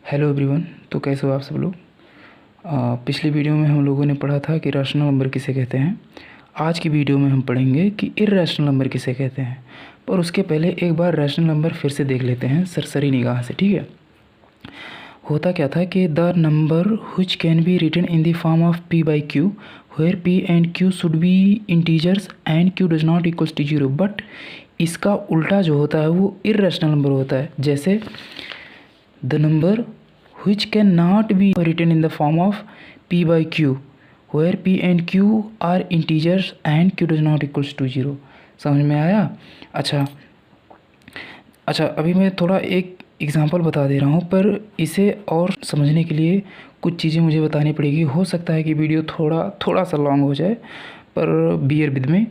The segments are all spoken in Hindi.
Hello everyone. तो कैसे हो आप सब लोग। पिछली वीडियो में हम लोगों ने पढ़ा था कि रैशनल नंबर किसे कहते हैं। आज की वीडियो में हम पढ़ेंगे कि इर्रेशनल नंबर किसे कहते हैं। पर उसके पहले एक बार रैशनल नंबर फिर से देख लेते हैं सरसरी निगाह से, ठीक है। होता क्या था कि the number which can be written in the form of p by q where p and q should be integers and q does not equals to 0, but इसका उल्टा जो होता है वो इर्रेशनल नंबर होता है। जैसे the number which cannot be written in the form of p by q where p and q are integers and q does not equals to 0। समझ में आया। अच्छा, अभी मैं थोड़ा एक एग्जांपल बता दे रहा हूँ, पर इसे और समझने के लिए कुछ चीज़ें मुझे बतानी पड़ेगी। हो सकता है कि वीडियो थोड़ा सा लॉन्ग हो जाए, पर बियर विद में,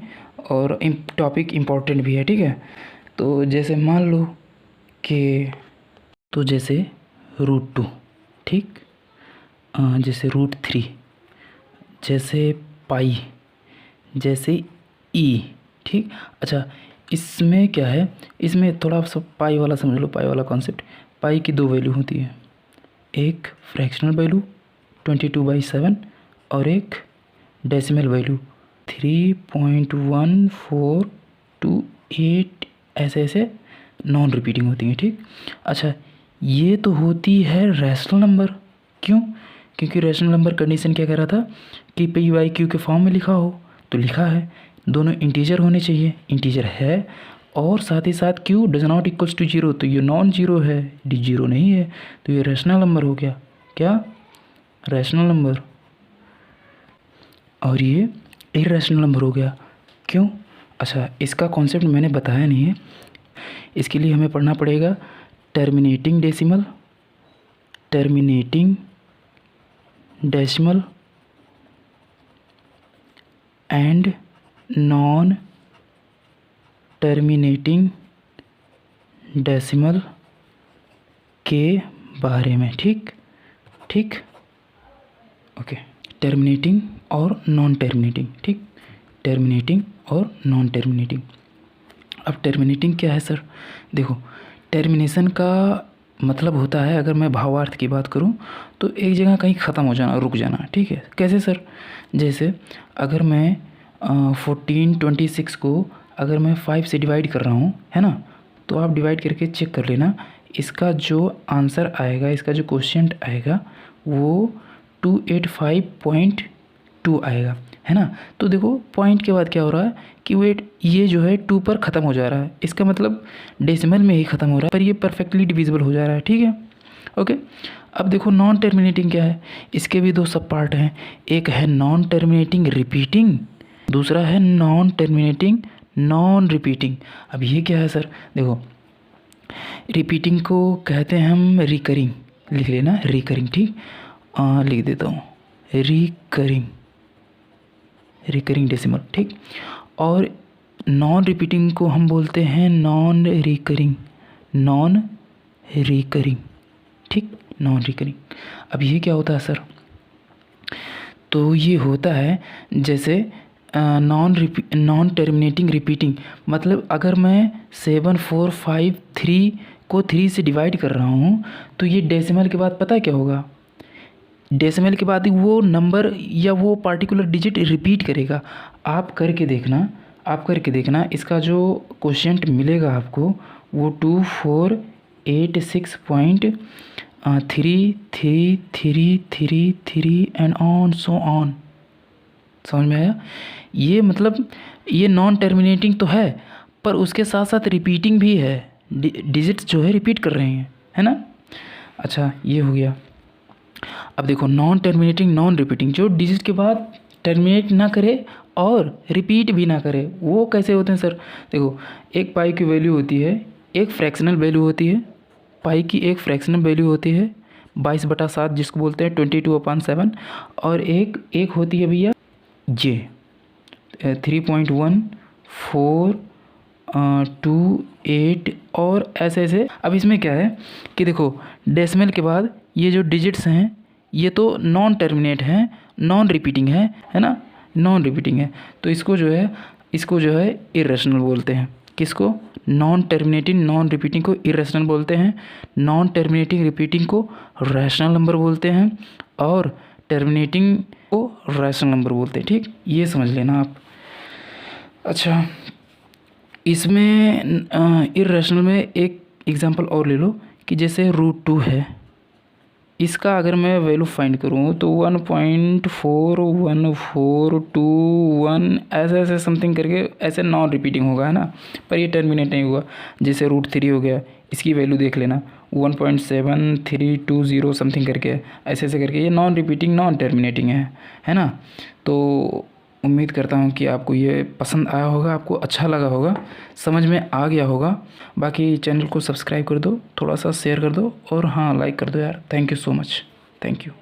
और टॉपिक इम्पोर्टेंट भी है, ठीक है। तो जैसे मान लो कि जैसे √2, ठीक, जैसे √3, जैसे पाई, जैसे ई, ठीक। अच्छा, इसमें क्या है, इसमें थोड़ा सा पाई वाला समझ लो, पाई वाला कॉन्सेप्ट। पाई की दो वैल्यू होती है, एक फ्रैक्शनल वैल्यू 22/7 और एक डेसिमल वैल्यू 3.1428, ऐसे नॉन रिपीटिंग होती हैं, ठीक। अच्छा, ये तो होती है रैशनल नंबर। क्यों? क्योंकि रैशनल नंबर कंडीशन क्या कह रहा था कि p बाई क्यू के फॉर्म में लिखा हो, तो लिखा है। दोनों इंटीजर होने चाहिए, इंटीजर है, और साथ ही साथ q does not equals to 0, तो ये नॉन जीरो है, डी जीरो नहीं है, तो ये रैशनल नंबर हो गया। क्या? Rational number. और ये इर्रेशनल नंबर हो गया। क्यों? अच्छा, इसका कॉन्सेप्ट मैंने बताया नहीं है। इसके लिए हमें पढ़ना पड़ेगा terminating decimal, terminating decimal and non terminating decimal के बारे में, ठीक। ओके, टर्मिनेटिंग और नॉन टर्मिनेटिंग, ठीक। टर्मिनेटिंग और नॉन टर्मिनेटिंग। अब टर्मिनेटिंग क्या है सर? देखो, टर्मिनेशन का मतलब होता है, अगर मैं भावार्थ की बात करूं, तो एक जगह कहीं ख़त्म हो जाना, रुक जाना, ठीक है। कैसे सर? जैसे अगर मैं 1426 को अगर मैं 5 से डिवाइड कर रहा हूं, है ना, तो आप डिवाइड करके चेक कर लेना, इसका जो आंसर आएगा, इसका जो क्वोशिएंट आएगा वो 285.2 आएगा, है ना। तो देखो, पॉइंट के बाद क्या हो रहा है कि वेट, ये जो है 2 पर ख़त्म हो जा रहा है, इसका मतलब डेसिमल में ही ख़त्म हो रहा है, पर ये परफेक्टली डिविजिबल हो जा रहा है, ठीक है। ओके, अब देखो नॉन टर्मिनेटिंग क्या है। इसके भी दो सब पार्ट हैं, एक है नॉन टर्मिनेटिंग रिपीटिंग, दूसरा है नॉन टर्मिनेटिंग नॉन रिपीटिंग। अब ये क्या है सर? देखो, रिपीटिंग को कहते हैं हम रिकरिंग, लिख लेना रिकरिंग, ठीक। लिख देता हूँ रिकरिंग डेसिमल, ठीक। और नॉन रिपीटिंग को हम बोलते हैं नॉन रिकरिंग, ठीक, नॉन रिकरिंग। अब ये क्या होता है सर? तो ये होता है जैसे नॉन टर्मिनेटिंग रिपीटिंग, मतलब अगर मैं 7453 को 3 से डिवाइड कर रहा हूँ, तो ये डेसिमल के बाद पता है क्या होगा? डेसिमल के बाद वो नंबर या वो पार्टिकुलर डिजिट रिपीट करेगा। आप करके देखना, इसका जो क्वोशिएंट मिलेगा आपको वो 2486.3333 एंड ऑन सो ऑन। समझ में आया? ये मतलब ये नॉन टर्मिनेटिंग तो है, पर उसके साथ साथ रिपीटिंग भी है, डिजिट्स जो है रिपीट कर रहे हैं, है ना। अच्छा, ये हो गया। अब देखो, नॉन टर्मिनेटिंग नॉन रिपीटिंग, जो डिजिट के बाद टर्मिनेट ना करे और रिपीट भी ना करे, वो कैसे होते हैं सर? देखो, एक पाई की वैल्यू होती है, एक फ्रैक्शनल वैल्यू होती है, पाई की एक फ्रैक्शनल वैल्यू होती है 22/7, जिसको बोलते हैं 22/7, और एक होती है भैया ये 3.1428 और ऐसे। अब इसमें क्या है कि देखो, डेसिमल के बाद ये जो डिजिट्स हैं ये तो नॉन टर्मिनेट हैं, नॉन रिपीटिंग है ना, नॉन रिपीटिंग है, तो इसको जो है इर्रेशनल बोलते हैं। किसको? नॉन टर्मिनेटिंग नॉन रिपीटिंग को इरेशनल बोलते हैं, नॉन टर्मिनेटिंग रिपीटिंग को रैशनल नंबर बोलते हैं और टर्मिनेटिंग को रैशनल नंबर बोलते हैं। ठीक, ये समझ लेना आप। अच्छा, इसमें इरेशनल में एक एग्जांपल और ले लो कि जैसे √2 है, इसका अगर मैं वैल्यू फाइंड करूँ तो 1.4142 ऐसे ऐसे समथिंग करके ऐसे नॉन रिपीटिंग होगा, है ना, पर ये टर्मिनेट नहीं हुआ। जैसे √3 हो गया, इसकी वैल्यू देख लेना 1.7320 समथिंग करके ऐसे ऐसे करके, ये नॉन रिपीटिंग नॉन टर्मिनेटिंग है ना। तो उम्मीद करता हूँ कि आपको ये पसंद आया होगा, आपको अच्छा लगा होगा, समझ में आ गया होगा। बाकी चैनल को सब्सक्राइब कर दो, थोड़ा सा शेयर कर दो और हाँ लाइक कर दो यार। Thank you so much, thank you.